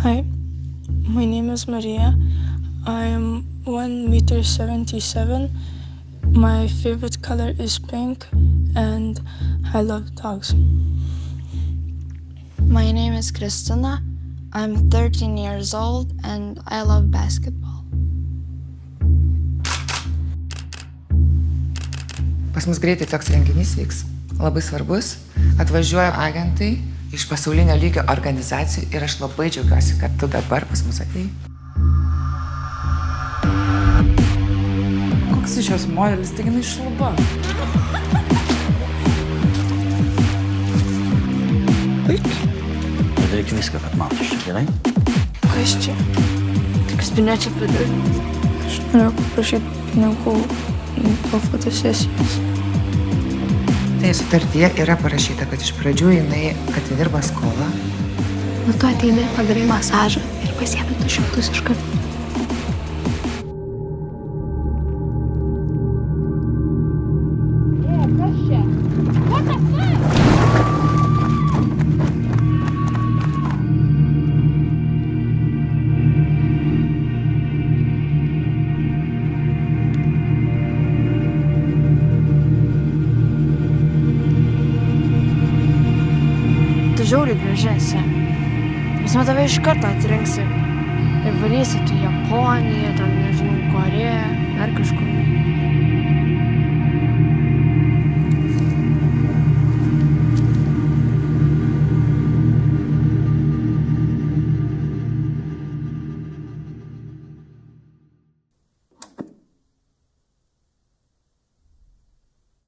Hi, my name is Maria. I'm 1 meter 77. My favorite color is pink and I love dogs. My name is Kristina. I'm 13 years old and I love basketball. Pas mus greitai toks renginys vyks, labai svarbus. Atvažiuoja agentai iš pasaulinio lygio organizacijų ir aš labai džiaugiuosi, kad tu dabar pas mus atėjai. Koks iš jos modelis, taigi jinai šluba. Padaryk viską, kad matosi, gerai? Kas čia? Tik spinečia padaryti. Aš noriu paprašyti pinigų po fotosesijos. Tai sutartyje yra parašyta, kad iš pradžių jinai atidirba skolą. Nu tu ateini, padarai masažą ir pasiemi 200 iš karto. Tu žiauriai graži esi. Mes tave iš karto atrinksim ir varysi tu Japoniją, ten nežinau, Koreją, dar kažkur.